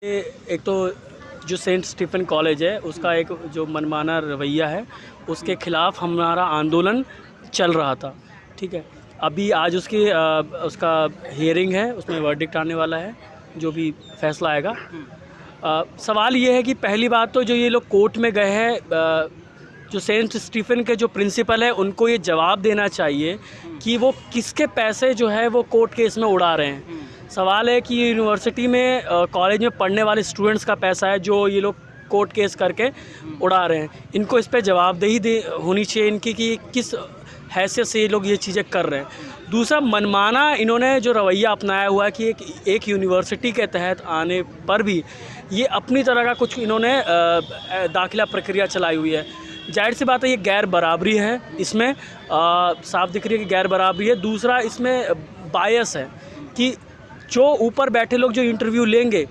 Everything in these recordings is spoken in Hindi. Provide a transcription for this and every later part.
एक तो जो सेंट स्टीफन कॉलेज है उसका एक जो मनमाना रवैया है उसके ख़िलाफ़ हमारा आंदोलन चल रहा था। ठीक है, अभी आज उसका हियरिंग है, उसमें वर्डिक्ट आने वाला है, जो भी फैसला आएगा। सवाल ये है कि पहली बात तो जो ये लोग कोर्ट में गए हैं, जो सेंट स्टीफन के जो प्रिंसिपल है उनको ये जवाब देना चाहिए कि वो किसके पैसे जो है वो कोर्ट केस में उड़ा रहे हैं। सवाल है कि यूनिवर्सिटी में कॉलेज में पढ़ने वाले स्टूडेंट्स का पैसा है जो ये लोग कोर्ट केस करके उड़ा रहे हैं। इनको इस पे जवाबदेही होनी चाहिए इनकी कि किस हैसियत से ये लोग ये चीज़ें कर रहे हैं। दूसरा, मनमाना इन्होंने जो रवैया अपनाया हुआ है कि एक यूनिवर्सिटी के तहत आने पर भी ये अपनी तरह का कुछ इन्होंने दाखिला प्रक्रिया चलाई हुई है। जाहिर सी बात है ये गैर बराबरी है, इसमें साफ दिख रही है कि गैर बराबरी है। दूसरा, इसमें बायस है कि जो ऊपर बैठे लोग जो इंटरव्यू लेंगे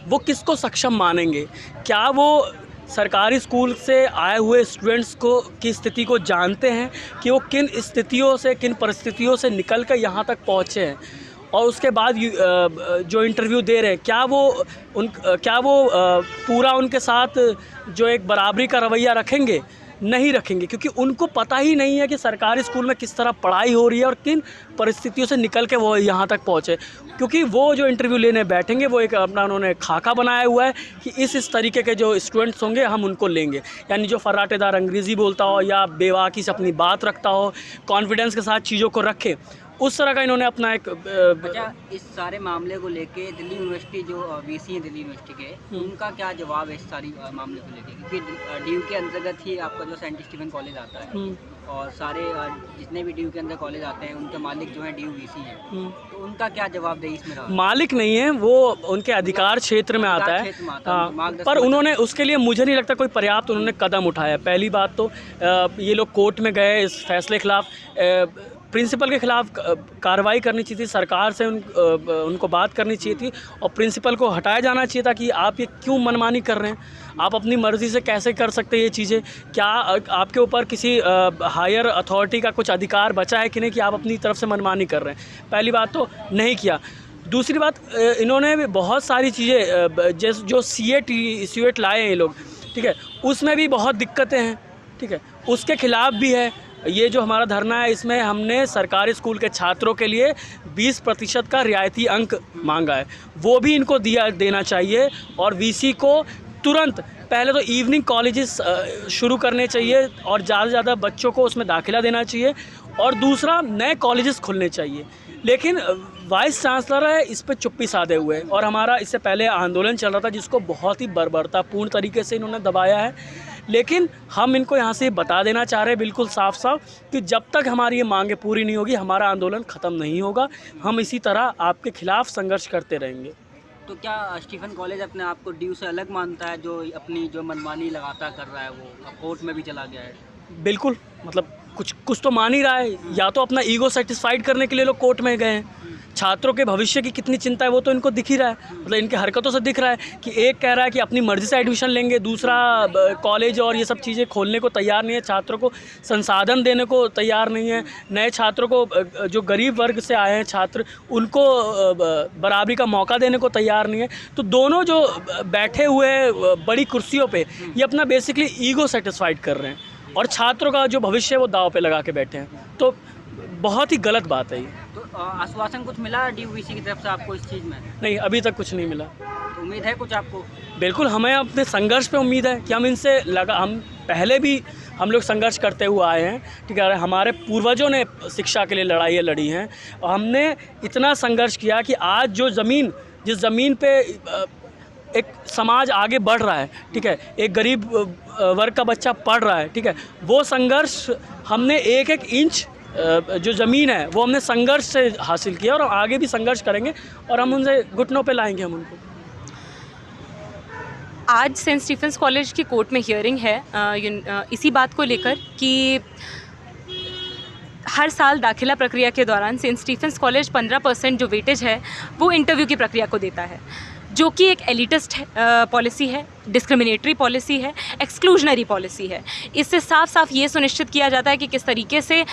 वो किसको सक्षम मानेंगे। क्या वो सरकारी स्कूल से आए हुए स्टूडेंट्स की स्थिति को जानते हैं कि वो किन स्थितियों से, किन परिस्थितियों से निकल कर यहाँ तक पहुँचे हैं, और उसके बाद जो इंटरव्यू दे रहे हैं क्या वो पूरा उनके साथ जो एक बराबरी का रवैया रखेंगे? नहीं रखेंगे, क्योंकि उनको पता ही नहीं है कि सरकारी स्कूल में किस तरह पढ़ाई हो रही है और किन परिस्थितियों से निकल के वो यहाँ तक पहुँचे। क्योंकि वो जो इंटरव्यू लेने बैठेंगे वो एक अपना उन्होंने खाका बनाया हुआ है कि इस तरीके के जो स्टूडेंट्स होंगे हम उनको लेंगे, यानी जो फर्राटेदार अंग्रेज़ी बोलता हो या बेबाकी से अपनी बात रखता हो, कॉन्फिडेंस के साथ चीज़ों को रखे, उस तरह का इन्होंने अपना एक अच्छा, इस सारे मामले को लेके दिल्ली यूनिवर्सिटी जो वीसी हैं दिल्ली यूनिवर्सिटी के, उनका क्या जवाब है इस सारी मामले को लेके? क्योंकि डीयू के अंतर्गत ही आपका जो सेंट स्टीफन कॉलेज आता है और सारे जितने भी डीयू के अंदर कॉलेज आते हैं उनके मालिक जो हैं डीयू वीसी हैं, तो उनका क्या जवाबदेही इसमें रहा? मालिक नहीं है, वो उनके अधिकार क्षेत्र में आता है। हाँ, पर उन्होंने उसके लिए मुझे नहीं लगता कोई पर्याप्त उन्होंने कदम उठाया। पहली बात तो ये लोग कोर्ट में गए इस फैसले के खिलाफ, प्रिंसिपल के ख़िलाफ़ कार्रवाई करनी चाहिए थी, सरकार से उनको बात करनी चाहिए थी और प्रिंसिपल को हटाया जाना चाहिए था कि आप ये क्यों मनमानी कर रहे हैं, आप अपनी मर्ज़ी से कैसे कर सकते हैं ये चीज़ें। क्या आपके ऊपर किसी हायर अथॉरिटी का कुछ अधिकार बचा है कि नहीं कि आप अपनी तरफ से मनमानी कर रहे हैं? पहली बात तो नहीं किया। दूसरी बात, इन्होंने भी बहुत सारी चीज़ें जो सीएट लाए हैं ये लोग, ठीक है, उसमें भी बहुत दिक्कतें हैं, ठीक है, उसके ख़िलाफ़ भी है। ये जो हमारा धरना है इसमें हमने सरकारी स्कूल के छात्रों के लिए 20% का रियायती अंक मांगा है, वो भी इनको देना चाहिए। और वीसी को तुरंत पहले तो इवनिंग कॉलेजेस शुरू करने चाहिए और ज़्यादा से ज़्यादा बच्चों को उसमें दाखिला देना चाहिए, और दूसरा नए कॉलेजेस खुलने चाहिए। लेकिन वाइस चांसलर है इस पर चुप्पी साधे हुए, और हमारा इससे पहले आंदोलन चल रहा था जिसको बहुत ही बर्बरतापूर्ण तरीके से इन्होंने दबाया है। लेकिन हम इनको यहाँ से बता देना चाह रहे हैं बिल्कुल साफ साफ कि जब तक हमारी ये मांगें पूरी नहीं होगी हमारा आंदोलन ख़त्म नहीं होगा। हम इसी तरह आपके खिलाफ़ संघर्ष करते रहेंगे। तो क्या स्टीफन कॉलेज अपने आप को डीयू से अलग मानता है, जो अपनी जो मनमानी लगातार कर रहा है वो कोर्ट में भी चला गया है? बिल्कुल, मतलब कुछ तो मान ही रहा है, या तो अपना ईगो सेटिस्फाइड करने के लिए लोग कोर्ट में गए हैं। छात्रों के भविष्य की कितनी चिंता है वो तो इनको दिख ही रहा है, मतलब इनकी हरकतों से दिख रहा है कि एक कह रहा है कि अपनी मर्ज़ी से एडमिशन लेंगे, दूसरा कॉलेज और ये सब चीज़ें खोलने को तैयार नहीं है, छात्रों को संसाधन देने को तैयार नहीं है, नए छात्रों को जो गरीब वर्ग से आए हैं छात्र उनको बराबरी का मौका देने को तैयार नहीं है। तो दोनों जो बैठे हुए बड़ी कुर्सियों पे ये अपना बेसिकली ईगो सेटिस्फाइड कर रहे हैं और छात्रों का जो भविष्य है वो दाव पे लगा के बैठे हैं, तो बहुत ही गलत बात है ये। तो आश्वासन कुछ मिला डीयूवीसी की तरफ से आपको इस चीज़ में? नहीं, अभी तक कुछ नहीं मिला। तो उम्मीद है कुछ आपको? बिल्कुल, हमें अपने संघर्ष पे उम्मीद है कि हम पहले भी हम लोग संघर्ष करते हुए आए हैं, ठीक है, हमारे पूर्वजों ने शिक्षा के लिए लड़ाइयाँ लड़ी हैं और हमने इतना संघर्ष किया कि आज जिस ज़मीन पे एक समाज आगे बढ़ रहा है, ठीक है, एक गरीब वर्ग का बच्चा पढ़ रहा है, ठीक है, वो संघर्ष हमने एक एक इंच जो ज़मीन है वो हमने संघर्ष से हासिल किया और आगे भी संघर्ष करेंगे और हम उनसे घुटनों पे लाएंगे हम उनको। आज सेंट स्टीफेंस कॉलेज की कोर्ट में हियरिंग है इसी बात को लेकर कि हर साल दाखिला प्रक्रिया के दौरान सेंट स्टीफेंस कॉलेज 15% जो वेटेज है वो इंटरव्यू की प्रक्रिया को देता है, जो कि एक एलिटिस्ट पॉलिसी है, डिस्क्रिमिनेटरी पॉलिसी है, एक्सक्लूजनरी पॉलिसी है। इससे साफ साफ ये सुनिश्चित किया जाता है कि किस तरीके से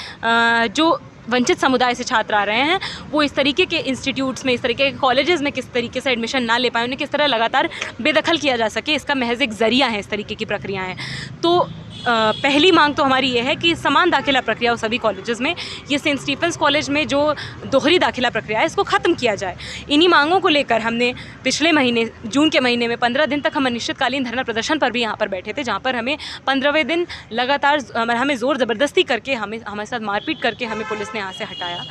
जो वंचित समुदाय से छात्र आ रहे हैं वो इस तरीके के इंस्टीट्यूट्स में, इस तरीके के कॉलेजेस में किस तरीके से एडमिशन ना ले पाए, उन्हें किस तरह लगातार बेदखल किया जा सके, इसका महज एक ज़रिया है इस तरीके की प्रक्रियाएँ। तो पहली मांग तो हमारी ये है कि समान दाखिला प्रक्रिया हो सभी कॉलेजेस में। ये सेंट स्टीफेंस कॉलेज में जो दोहरी दाखिला प्रक्रिया है इसको ख़त्म किया जाए। इन्हीं मांगों को लेकर हमने पिछले महीने जून के महीने में 15 दिन तक हम अनिश्चितकालीन धरना प्रदर्शन पर भी यहाँ पर बैठे थे, जहाँ पर हमें 15वें दिन लगातार हमें ज़ोर ज़बरदस्ती करके हमारे साथ मारपीट करके हमें पुलिस ने यहाँ से हटाया।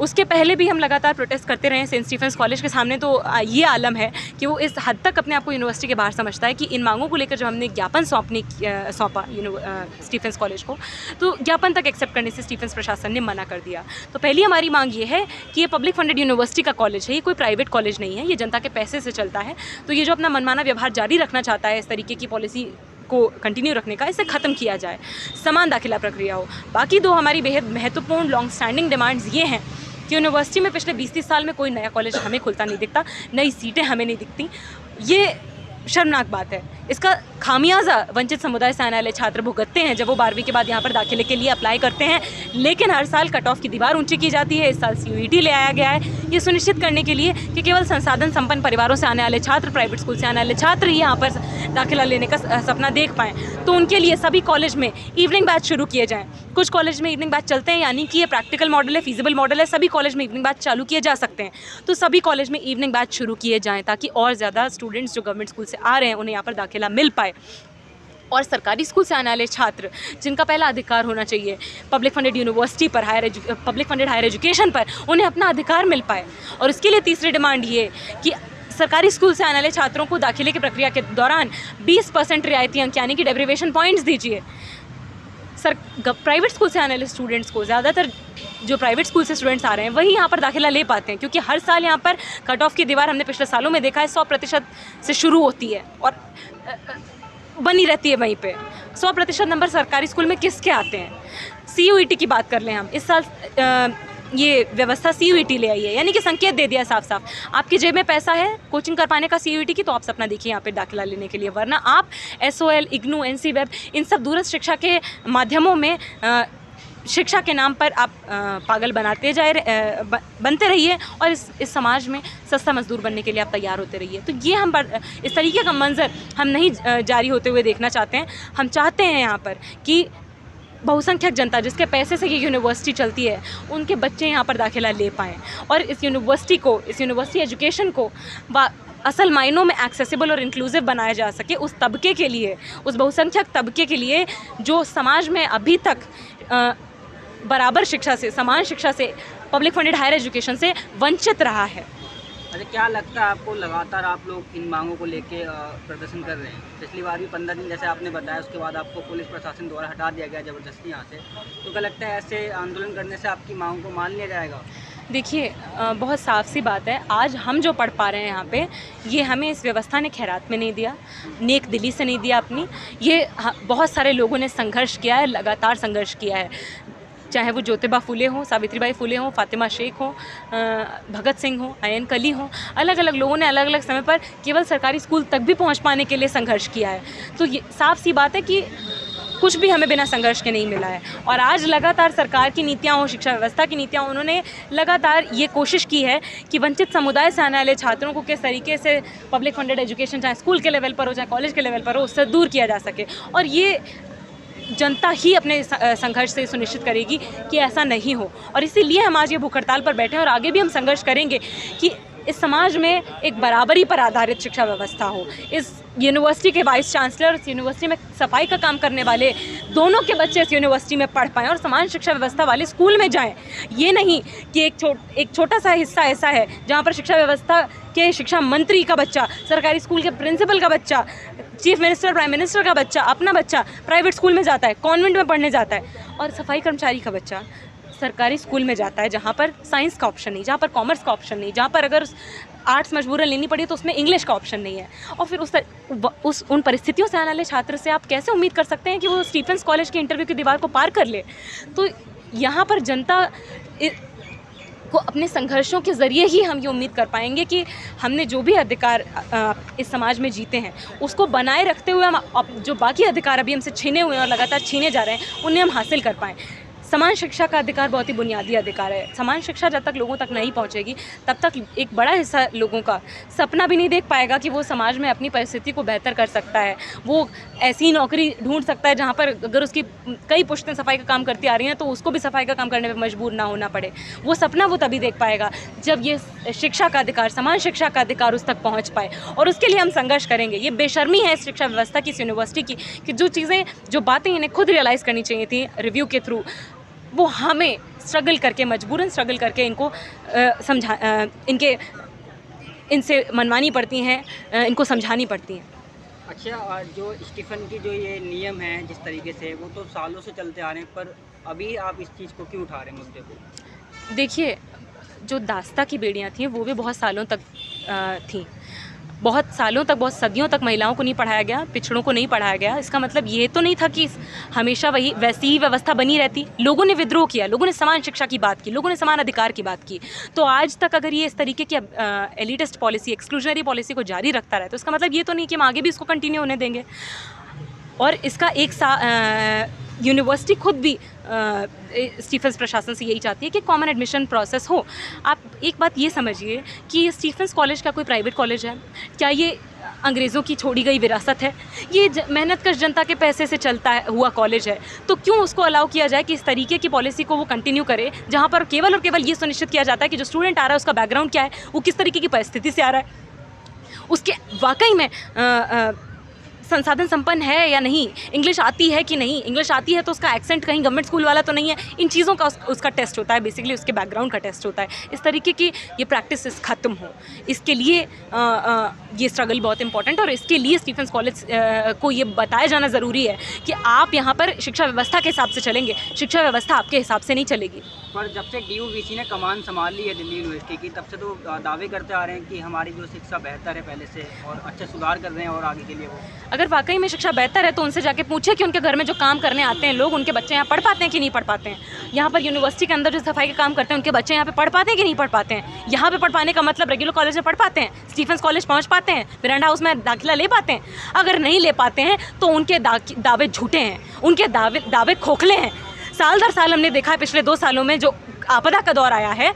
उसके पहले भी हम लगातार प्रोटेस्ट करते रहे सेंट स्टीफेंस कॉलेज के सामने। तो ये आलम है कि वो इस हद तक अपने आप को यूनिवर्सिटी के बाहर समझता है कि इन मांगों को लेकर जब हमने ज्ञापन सौंपा स्टीफेंस कॉलेज को, तो ज्ञापन तक एक्सेप्ट करने से स्टीफेंस प्रशासन ने मना कर दिया। तो पहली हमारी मांग ये है कि ये पब्लिक फंडेड यूनिवर्सिटी का कॉलेज है, ये कोई प्राइवेट कॉलेज नहीं है, ये जनता के पैसे से चलता है। तो ये जो अपना मनमाना व्यवहार जारी रखना चाहता है, इस तरीके की पॉलिसी को कंटिन्यू रखने का, इसे ख़त्म किया जाए, समान दाखिला प्रक्रिया हो। बाकी दो हमारी बेहद महत्वपूर्ण लॉन्ग स्टैंडिंग डिमांड्स ये हैं कि यूनिवर्सिटी में पिछले 20-30 साल में कोई नया कॉलेज हमें खुलता नहीं दिखता, नई सीटें हमें नहीं दिखती। ये शर्मनाक बात है। इसका खामियाजा वंचित समुदाय से आने वाले छात्र भुगतते हैं जब वो 12वीं के बाद यहाँ पर दाखिले के लिए अप्लाई करते हैं। लेकिन हर साल कट ऑफ की दीवार ऊंची की जाती है। इस साल CUET ले आया गया है ये सुनिश्चित करने के लिए कि केवल संसाधन संपन्न परिवारों से आने वाले छात्र, प्राइवेट स्कूल से आने वाले छात्र ही यहाँ पर दाखिला लेने का सपना देख पाएँ। तो उनके लिए सभी कॉलेज में इवनिंग बैच शुरू किए जाएँ। कुछ कॉलेज में इवनिंग बैच चलते हैं, यानी कि ये प्रैक्टिकल मॉडल है, फीजिबल मॉडल है, सभी कॉलेज में इवनिंग बैच चालू किए जा सकते हैं। तो सभी कॉलेज में इवनिंग बैच शुरू किए जाएँ ताकि और ज़्यादा स्टूडेंट्स जो गवर्नमेंट स्कूल से आ रहे हैं उन्हें यहाँ पर दाखिला मिल पाए। और सरकारी स्कूल से आने वाले छात्र जिनका पहला अधिकार होना चाहिए पब्लिक फंडेड यूनिवर्सिटी पर, पब्लिक फंडेड हायर एजुकेशन पर, उन्हें अपना अधिकार मिल पाए। और इसके लिए तीसरी डिमांड ये कि सरकारी स्कूल से आने वाले छात्रों को दाखिले की प्रक्रिया के दौरान 20% रियायती अंक यानी कि डेरिवेशन पॉइंट्स दीजिए। प्राइवेट स्कूल से आने वाले स्टूडेंट्स को, ज़्यादातर जो प्राइवेट स्कूल से स्टूडेंट्स आ रहे हैं वही यहाँ पर दाखिला ले पाते हैं, क्योंकि हर साल यहाँ पर कट ऑफ की दीवार हमने पिछले सालों में देखा है 100% से शुरू होती है और बनी रहती है वहीं पे। 100% नंबर सरकारी स्कूल में किसके आते हैं? CUET की बात कर लें हम, इस साल ये व्यवस्था CUET ले आई है, यानी कि संकेत दे दिया साफ साफ, आपकी जेब में पैसा है कोचिंग कर पाने का CUET की, तो आप सपना देखिए यहाँ पे दाखिला लेने के लिए, वरना आप SOL, IGNOU, NC वेब इन सब दूरस्थ शिक्षा के माध्यमों में शिक्षा के नाम पर आप पागल बनते रहिए और इस समाज में सस्ता मजदूर बनने के लिए आप तैयार होते रहिए। तो ये हम इस तरीके का मंजर हम नहीं जारी होते हुए देखना चाहते हैं। हम चाहते हैं यहाँ पर कि बहुसंख्यक जनता जिसके पैसे से ये यूनिवर्सिटी चलती है उनके बच्चे यहाँ पर दाखिला ले पाएँ और इस यूनिवर्सिटी एजुकेशन को असल मायनों में एक्सेसिबल और इंक्लूसिव बनाया जा सके उस तबके के लिए, उस बहुसंख्यक तबके के लिए जो समाज में अभी तक बराबर शिक्षा से, समान शिक्षा से, पब्लिक फंडेड हायर एजुकेशन से वंचित रहा है। अच्छा, क्या लगता है आपको, लगातार आप लोग इन मांगों को लेके प्रदर्शन कर रहे हैं? पिछली बार भी 15 दिन जैसे आपने बताया, उसके बाद आपको पुलिस प्रशासन द्वारा हटा दिया गया ज़बरदस्ती यहाँ से। तो क्या लगता है ऐसे आंदोलन करने से आपकी मांगों को मान लिया जाएगा? देखिए, बहुत साफ सी बात है, आज हम जो पढ़ पा रहे हैं यहाँ पे, ये हमें इस व्यवस्था ने खैरात में नहीं दिया, नेक दिली से नहीं दिया अपनी। ये बहुत सारे लोगों ने संघर्ष किया है, लगातार संघर्ष किया है, चाहे वो ज्योतिबा फुले हों, सावित्रीबाई फुले हों, फातिमा शेख हों, भगत सिंह हों, आयन कली हों, अलग अलग लोगों ने अलग अलग समय पर केवल सरकारी स्कूल तक भी पहुंच पाने के लिए संघर्ष किया है। तो ये साफ सी बात है कि कुछ भी हमें बिना संघर्ष के नहीं मिला है। और आज लगातार सरकार की नीतियाँ हो, शिक्षा व्यवस्था की नीतियाँ, उन्होंने लगातार ये कोशिश की है कि वंचित समुदाय से आने वाले छात्रों को किस तरीके से पब्लिक फंडेड एजुकेशन, चाहे स्कूल के लेवल पर हो चाहे कॉलेज के लेवल पर हो, उससे दूर किया जा सके। और ये जनता ही अपने संघर्ष से सुनिश्चित करेगी कि ऐसा नहीं हो। और इसीलिए हम आज ये भूख हड़ताल पर बैठे हैं और आगे भी हम संघर्ष करेंगे कि इस समाज में एक बराबरी पर आधारित शिक्षा व्यवस्था हो। इस यूनिवर्सिटी के वाइस चांसलर, इस यूनिवर्सिटी में सफाई का काम करने वाले दोनों के बच्चे इस यूनिवर्सिटी में पढ़ पाएँ और समान शिक्षा व्यवस्था वाले स्कूल में जाएं। ये नहीं कि एक छोटा सा हिस्सा ऐसा है जहाँ पर शिक्षा व्यवस्था के शिक्षा मंत्री का बच्चा, सरकारी स्कूल के प्रिंसिपल का बच्चा, चीफ मिनिस्टर, प्राइम मिनिस्टर का बच्चा, अपना बच्चा प्राइवेट स्कूल में जाता है, कॉन्वेंट में पढ़ने जाता है, और सफाई कर्मचारी का बच्चा सरकारी स्कूल में जाता है जहाँ पर साइंस का ऑप्शन नहीं, जहाँ पर कॉमर्स का ऑप्शन नहीं, जहाँ पर अगर आर्ट्स मजबूरन लेनी पड़ी तो उसमें इंग्लिश का ऑप्शन नहीं है। और फिर उन परिस्थितियों से आने वाले छात्र से आप कैसे उम्मीद कर सकते हैं कि वो स्टीफेंस कॉलेज के इंटरव्यू की दीवार को पार कर ले? तो यहाँ पर जनता को अपने संघर्षों के ज़रिए ही हम ये उम्मीद कर पाएंगे कि हमने जो भी अधिकार इस समाज में जीते हैं उसको बनाए रखते हुए हम जो बाकी अधिकार अभी हमसे छीने हुए हैं और लगातार छीने जा रहे हैं उन्हें हम हासिल कर पाएँ। समान शिक्षा का अधिकार बहुत ही बुनियादी अधिकार है। समान शिक्षा जब तक लोगों तक नहीं पहुंचेगी तब तक एक बड़ा हिस्सा लोगों का सपना भी नहीं देख पाएगा कि वो समाज में अपनी परिस्थिति को बेहतर कर सकता है। वो ऐसी नौकरी ढूंढ सकता है जहाँ पर अगर उसकी कई पुश्तें सफाई का काम करती आ रही हैं तो उसको भी सफाई का काम करने पर मजबूर ना होना पड़े। वो सपना वो तभी देख पाएगा जब ये शिक्षा का अधिकार, समान शिक्षा का अधिकार उस तक पहुँच पाए, और उसके लिए हम संघर्ष करेंगे। ये बेशर्मी है इस शिक्षा व्यवस्था की, इस यूनिवर्सिटी की, कि जो चीज़ें, जो बातें इन्हें खुद रियलाइज़ करनी चाहिए थी रिव्यू के थ्रू, वो हमें स्ट्रगल करके, मजबूरन स्ट्रगल करके इनको इनसे मनवानी पड़ती हैं, इनको समझानी पड़ती हैं। अच्छा, जो स्टीफन की जो ये नियम है जिस तरीके से, वो तो सालों से चलते आ रहे हैं, पर अभी आप इस चीज़ को क्यों उठा रहे हैं मुद्दे को? देखिए, जो दास्ता की बेड़ियाँ थीं वो भी बहुत सालों तक थीं। बहुत सालों तक, बहुत सदियों तक महिलाओं को नहीं पढ़ाया गया, पिछड़ों को नहीं पढ़ाया गया। इसका मतलब ये तो नहीं था कि हमेशा वैसी ही व्यवस्था बनी रहती। लोगों ने विद्रोह किया, लोगों ने समान शिक्षा की बात की, लोगों ने समान अधिकार की बात की। तो आज तक अगर ये इस तरीके की एलिटिस्ट पॉलिसी, एक्सक्लूजनरी पॉलिसी को जारी रखता रहे तो इसका मतलब ये तो नहीं कि हम आगे भी इसको कंटिन्यू होने देंगे। और इसका यूनिवर्सिटी खुद भी स्टीफन्स प्रशासन से यही चाहती है कि कॉमन एडमिशन प्रोसेस हो। आप एक बात ये समझिए कि स्टीफन्स कॉलेज का कोई प्राइवेट कॉलेज है? क्या ये अंग्रेज़ों की छोड़ी गई विरासत है? ये मेहनतकश जनता के पैसे से चलता हुआ कॉलेज है, तो क्यों उसको अलाउ किया जाए कि इस तरीके की पॉलिसी को वो कंटिन्यू करे, जहाँ पर केवल और केवल ये सुनिश्चित किया जाता है कि जो स्टूडेंट आ रहा है उसका बैकग्राउंड क्या है, वो किस तरीके की परिस्थिति से आ रहा है, उसके वाकई में संसाधन संपन्न है या नहीं, इंग्लिश आती है कि नहीं, इंग्लिश आती है तो उसका एक्सेंट कहीं गवर्नमेंट स्कूल वाला तो नहीं है। इन चीज़ों का उसका टेस्ट होता है, बेसिकली उसके बैकग्राउंड का टेस्ट होता है। इस तरीके की ये प्रैक्टिस ख़त्म हो, इसके लिए ये स्ट्रगल बहुत इंपॉर्टेंट, और इसके लिए स्टीफन्स कॉलेज को ये बताया जाना ज़रूरी है कि आप यहाँ पर शिक्षा व्यवस्था के हिसाब से चलेंगे, शिक्षा व्यवस्था आपके हिसाब से नहीं चलेगी। पर जब से DUVC ने कमान संभाल ली है दिल्ली यूनिवर्सिटी की, तब से तो दावे करते आ रहे हैं कि हमारी जो शिक्षा बेहतर है पहले से, और अच्छा सुधार कर रहे हैं और आगे के लिए वो। अगर वाकई में शिक्षा बेहतर है तो उनसे जाके पूछे कि उनके घर में जो काम करने आते हैं लोग, उनके बच्चे यहाँ पढ़ पाते हैं कि नहीं पढ़ पाते हैं। यहाँ पर यूनिवर्सिटी के अंदर जो सफाई का काम करते हैं उनके बच्चे यहाँ पे पढ़ पाते हैं कि नहीं पढ़ पाते हैं। यहाँ पे पढ़ पाने का मतलब रेगुलर कॉलेज में पढ़ पाते हैं, स्टीफन्स कॉलेज पहुँच पाते हैं, मिरांडा हाउस में दाखिला ले पाते हैं? अगर नहीं ले पाते हैं तो उनके दावे झूठे हैं, उनके दावे खोखले हैं। साल दर साल हमने देखा है पिछले 2 सालों में जो आपदा का दौर आया है,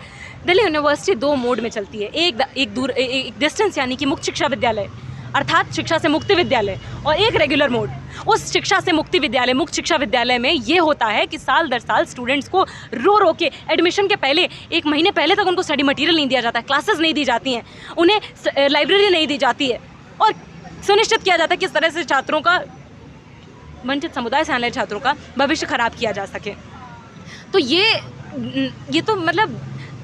दिल्ली यूनिवर्सिटी 2 मोड में चलती है। एक डिस्टेंस यानी कि मुक्त शिक्षा विद्यालय, अर्थात शिक्षा से मुक्ति विद्यालय, और एक रेगुलर मोड। उस शिक्षा से मुक्ति विद्यालय, मुक्त शिक्षा विद्यालय में ये होता है कि साल दर साल स्टूडेंट्स को रो के एडमिशन के पहले 1 महीने पहले तक उनको स्टडी मटेरियल नहीं दिया जाता है, क्लासेस नहीं दी जाती हैं, उन्हें लाइब्रेरी नहीं दी जाती है, और सुनिश्चित किया जाता है कि इस तरह से छात्रों का, वंचित समुदाय से आने वाले छात्रों का भविष्य खराब किया जा सके। तो ये तो मतलब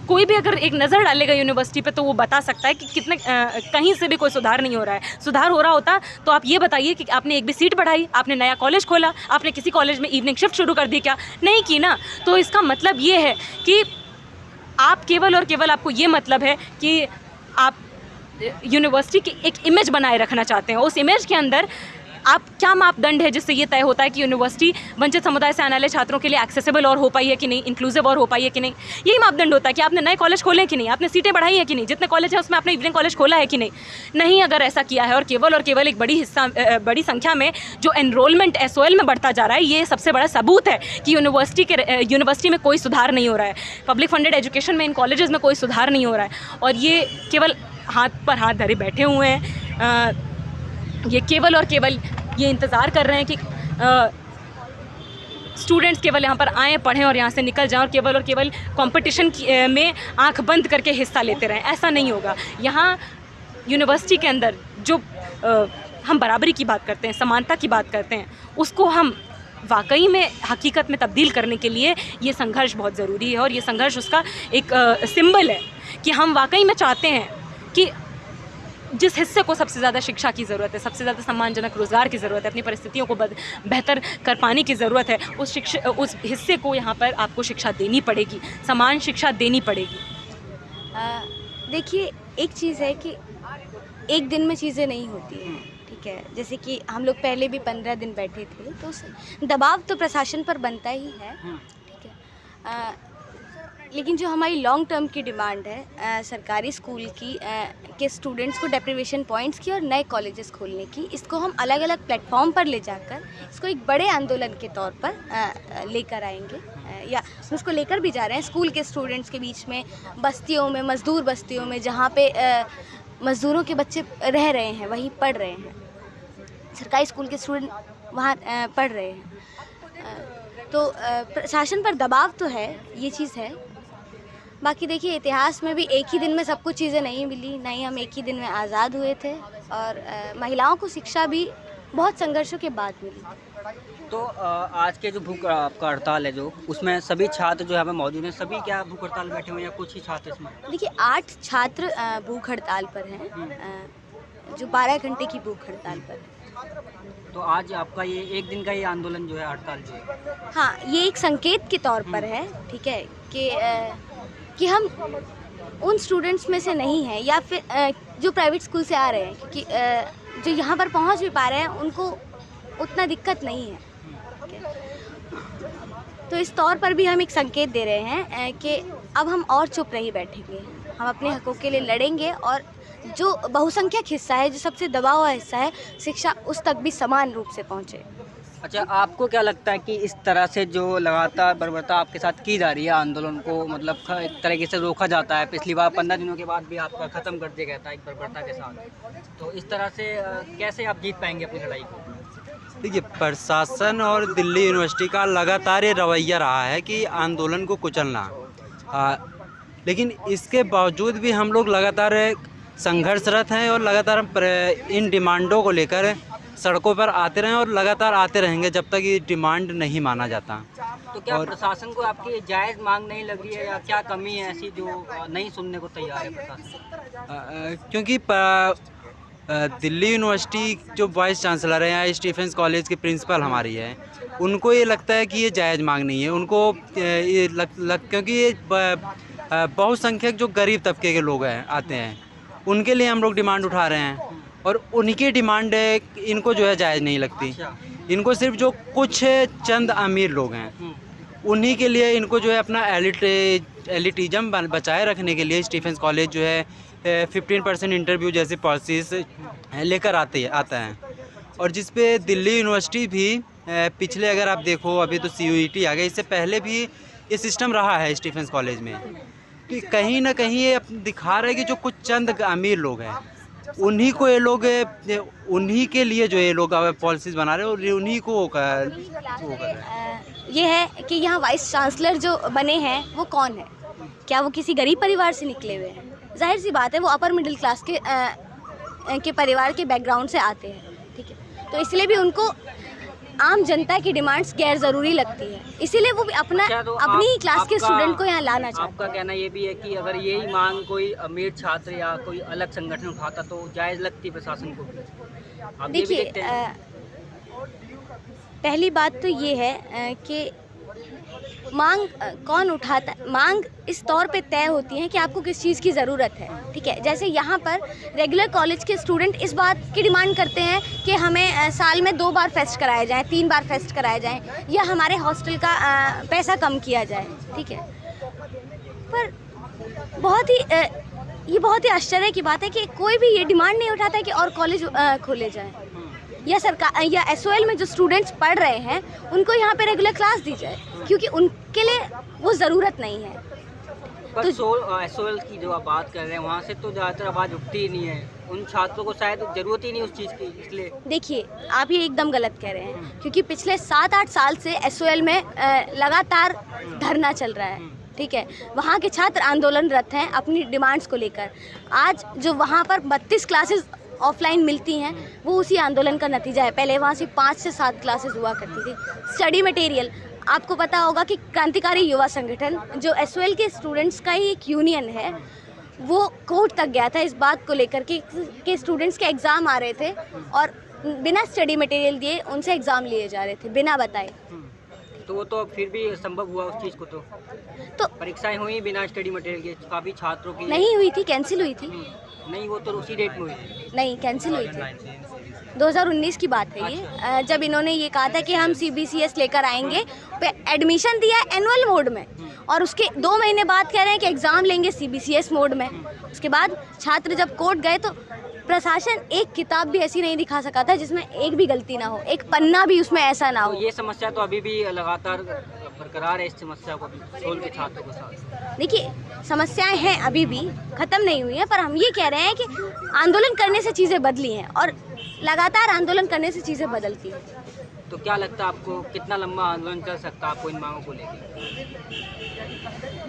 कोई भी अगर एक नज़र डालेगा यूनिवर्सिटी पे तो वो बता सकता है कि कितने कहीं से भी कोई सुधार नहीं हो रहा है। सुधार हो रहा होता तो आप ये बताइए कि आपने एक भी सीट बढ़ाई, आपने नया कॉलेज खोला, आपने किसी कॉलेज में इवनिंग शिफ्ट शुरू कर दी क्या? नहीं की ना। तो इसका मतलब ये है कि आप केवल और केवल, आपको ये मतलब है कि आप यूनिवर्सिटी की एक इमेज बनाए रखना चाहते हैं। उस इमेज के अंदर आप क्या मापदंड है जिससे ये तय होता है कि यूनिवर्सिटी वंचित समुदाय से आने वाले छात्रों के लिए एक्सेसिबल और हो पाई है कि नहीं, इंक्लूसिव और हो पाई है कि नहीं? यही मापदंड होता है कि आपने नए कॉलेज खोले कि नहीं, आपने सीटें बढ़ाई है कि नहीं, जितने कॉलेज है उसमें आपने इवनिंग कॉलेज खोला है कि नहीं। नहीं, अगर ऐसा किया है और केवल एक बड़ी संख्या में जो एनरोलमेंट SOL में बढ़ता जा रहा है, ये सबसे बड़ा सबूत है कि यूनिवर्सिटी में कोई सुधार नहीं हो रहा है, पब्लिक फंडेड एजुकेशन में इन कॉलेजेस में कोई सुधार नहीं हो रहा है। और ये केवल हाथ पर हाथ धरे बैठे हुए हैं, ये केवल और केवल ये इंतज़ार कर रहे हैं कि स्टूडेंट्स केवल यहाँ पर आएँ, पढ़ें और यहाँ से निकल जाएं, और केवल कंपटीशन में आंख बंद करके हिस्सा लेते रहें। ऐसा नहीं होगा। यहाँ यूनिवर्सिटी के अंदर जो हम बराबरी की बात करते हैं, समानता की बात करते हैं, उसको हम वाकई में हकीकत में तब्दील करने के लिए ये संघर्ष बहुत ज़रूरी है। और ये संघर्ष उसका एक सिंबल है कि हम वाकई में चाहते हैं कि जिस हिस्से को सबसे ज़्यादा शिक्षा की ज़रूरत है, सबसे ज़्यादा सम्मानजनक रोज़गार की ज़रूरत है, अपनी परिस्थितियों को बेहतर कर पाने की ज़रूरत है, उस हिस्से को यहाँ पर आपको शिक्षा देनी पड़ेगी, समान शिक्षा देनी पड़ेगी। देखिए, एक चीज़ है कि एक दिन में चीज़ें नहीं होती हैं, ठीक है। जैसे कि हम लोग पहले भी 15 दिन बैठे थे, तो दबाव तो प्रशासन पर बनता ही है, ठीक है। लेकिन जो हमारी लॉन्ग टर्म की डिमांड है सरकारी स्कूल की के स्टूडेंट्स को डेप्रिवेशन पॉइंट्स की और नए कॉलेजेस खोलने की, इसको हम अलग अलग प्लेटफॉर्म पर ले जाकर इसको एक बड़े आंदोलन के तौर पर लेकर आएंगे। हैं, या उसको लेकर भी जा रहे हैं स्कूल के स्टूडेंट्स के बीच में, बस्तियों में, मज़दूर बस्तियों में, जहाँ पे मज़दूरों के बच्चे रह रहे हैं, वहीं पढ़ रहे हैं, सरकारी स्कूल के स्टूडेंट वहाँ पढ़ रहे हैं। तो प्रशासन पर दबाव तो है, ये चीज़ है। बाकी देखिए, इतिहास में भी एक ही दिन में सब कुछ चीज़ें नहीं मिली, नहीं हम एक ही दिन में आज़ाद हुए थे, और महिलाओं को शिक्षा भी बहुत संघर्षों के बाद मिली। तो आज के जो भूख आपका हड़ताल है जो, उसमें सभी छात्र जो यहाँ पे मौजूद हैं, सभी क्या भूख हड़ताल बैठे हुए हैं या कुछ ही छात्र इसमें? देखिए, 8 छात्र भूख हड़ताल पर हैं, जो 12 घंटे की भूख हड़ताल पर है। तो आज आपका ये एक दिन का ये आंदोलन जो है, हड़ताल जो है, हाँ, ये एक संकेत के तौर पर है, ठीक है, कि हम उन स्टूडेंट्स में से नहीं हैं, या फिर जो प्राइवेट स्कूल से आ रहे हैं, क्योंकि जो यहाँ पर पहुँच भी पा रहे हैं उनको उतना दिक्कत नहीं है, ठीक है। तो इस तौर पर भी हम एक संकेत दे रहे हैं कि अब हम और चुप नहीं बैठेंगे, हम अपने हकों के लिए लड़ेंगे, और जो बहुसंख्यक हिस्सा है, जो सबसे दबा हुआ हिस्सा है, शिक्षा उस तक भी समान रूप से पहुँचे। अच्छा, आपको क्या लगता है कि इस तरह से जो लगातार बर्बरता आपके साथ की जा रही है, आंदोलन को मतलब एक तरीके से रोका जाता है, पिछली बार 15 दिनों के बाद भी आपका ख़त्म कर दिया गया था एक बर्बरता के साथ, तो इस तरह से कैसे आप जीत पाएंगे अपनी लड़ाई को? देखिए, प्रशासन और दिल्ली यूनिवर्सिटी का लगातार ये रवैया रहा है कि आंदोलन को कुचलना, लेकिन इसके बावजूद भी हम लोग लगातार संघर्षरत हैं, और लगातार हम इन डिमांडों को लेकर सड़कों पर आते रहें और लगातार आते रहेंगे जब तक ये डिमांड नहीं माना जाता। तो क्या प्रशासन को आपकी जायज़ मांग नहीं लग रही है, या क्या कमी है ऐसी जो नहीं सुनने को तैयार है प्रशासन? क्योंकि दिल्ली यूनिवर्सिटी जो वाइस चांसलर है, या स्टीफेंस कॉलेज के प्रिंसिपल हमारी है, उनको ये लगता है कि ये जायज़ मांग नहीं है। उनको ये क्योंकि ये बहुसंख्यक जो गरीब तबके के लोग हैं आते हैं, उनके लिए हम लोग डिमांड उठा रहे हैं, और उनकी डिमांड इनको जो है जायज़ नहीं लगती। इनको सिर्फ जो कुछ चंद अमीर लोग हैं, उन्हीं के लिए इनको जो है अपना एलिटिज़म बचाए रखने के लिए स्टीफेंस कॉलेज जो है 15% इंटरव्यू जैसी पॉलिसीज़ लेकर आता है। और जिस पे दिल्ली यूनिवर्सिटी भी पिछले, अगर आप देखो, अभी तो CUET आ गया, इससे पहले भी ये सिस्टम रहा है स्टीफेंस कॉलेज में, कि कहीं ना कहीं ये दिखा रहा है कि जो कुछ चंद अमीर लोग हैं, उन्हीं को ये लोग, उन्हीं के लिए जो ये लोग पॉलिसीज़ बना रहे हैं, और उन्हीं को वो कर रहे हैं। ये है कि यहाँ वाइस चांसलर जो बने हैं वो कौन है? क्या वो किसी गरीब परिवार से निकले हुए हैं? जाहिर सी बात है, वो अपर मिडिल क्लास के परिवार के बैकग्राउंड से आते हैं, ठीक है। तो इसलिए भी उनको आम जनता की डिमांड्स गैर ज़रूरी लगती है, इसीलिए वो भी अपनी ही क्लास के स्टूडेंट को यहाँ लाना चाहते हैं। आपका कहना ये भी है कि अगर यही मांग कोई अमीर छात्र या कोई अलग संगठन उठाता तो जायज़ लगती प्रशासन को भी? देखिए, पहली बात तो ये है कि मांग कौन उठाता है, मांग इस तौर पे तय होती है कि आपको किस चीज़ की ज़रूरत है, ठीक है। जैसे यहाँ पर रेगुलर कॉलेज के स्टूडेंट इस बात की डिमांड करते हैं कि हमें साल में 2 बार फेस्ट कराए जाएं, 3 बार फेस्ट कराए जाएं, या हमारे हॉस्टल का पैसा कम किया जाए, ठीक है। पर ये बहुत ही आश्चर्य की बात है कि कोई भी ये डिमांड नहीं उठाता है कि और कॉलेज खोले जाएँ, या सरकार या SOL में जो स्टूडेंट्स पढ़ रहे हैं उनको यहाँ पे रेगुलर क्लास दी जाए, क्योंकि उनके लिए वो ज़रूरत नहीं है। पर SOL की जो आप बात कर रहे हैं, वहाँ से तो ज़्यादातर आवाज़ उठती ही नहीं है, उन छात्रों को शायद ज़रूरत ही नहीं उस चीज़ की, इसलिए। देखिए, आप ये एकदम गलत कह रहे हैं, क्योंकि पिछले 7-8 साल से SOL में लगातार धरना चल रहा है, ठीक है। वहाँ के छात्र आंदोलनरत हैं अपनी डिमांड्स को लेकर। आज जो वहाँ पर 32 क्लासेस ऑफलाइन मिलती हैं, वो उसी आंदोलन का नतीजा है। पहले वहाँ से 5 से 7 क्लासेस हुआ करती थी। स्टडी मटेरियल, आपको पता होगा कि क्रांतिकारी युवा संगठन जो SOL के स्टूडेंट्स का ही एक यूनियन है, वो कोर्ट तक गया था इस बात को लेकर कि स्टूडेंट्स के एग्ज़ाम आ रहे थे और बिना स्टडी मटेरियल दिए उनसे एग्ज़ाम लिए जा रहे थे, बिना बताए। तो वो तो फिर भी संभव हुआ उस चीज़ को, तो परीक्षाएं हुई बिना स्टडी मटेरियल के, काफ़ी छात्रों की नहीं हुई थी, कैंसिल हुई थी। नहीं, वो तो उसी डेट में हुई थी। नहीं, कैंसिल हुई थी, 2019 की बात है ये। जब इन्होंने ये कहा था कि हम CBCS लेकर आएंगे, एडमिशन दिया एनुअल मोड में, और उसके 2 महीने बाद कह रहे हैं कि एग्ज़ाम लेंगे CBCS मोड में। उसके बाद छात्र जब कोर्ट गए तो प्रशासन एक किताब भी ऐसी नहीं दिखा सका था जिसमें एक भी गलती ना हो, एक पन्ना भी उसमें ऐसा ना हो। तो ये समस्या तो अभी भी लगातार बरकरार है इस समस्या को भी सोल के छात्रों के साथ? देखिए, समस्याएं हैं अभी भी, ख़त्म नहीं हुई हैं, पर हम ये कह रहे हैं कि आंदोलन करने से चीज़ें बदली हैं और लगातार आंदोलन करने से चीज़ें बदलती हैं। तो क्या लगता है आपको कितना लंबा आंदोलन चल सकता है आपको इन मांगों को लेकर?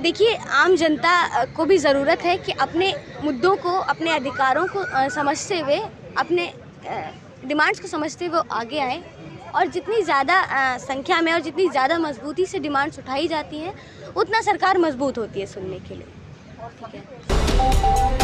देखिए, आम जनता को भी ज़रूरत है कि अपने मुद्दों को, अपने अधिकारों को समझते हुए, अपने डिमांड्स को समझते हुए आगे आए और जितनी ज़्यादा संख्या में और जितनी ज़्यादा मजबूती से डिमांड्स उठाई जाती हैं, उतना सरकार मजबूत होती है सुनने के लिए। ठीक है।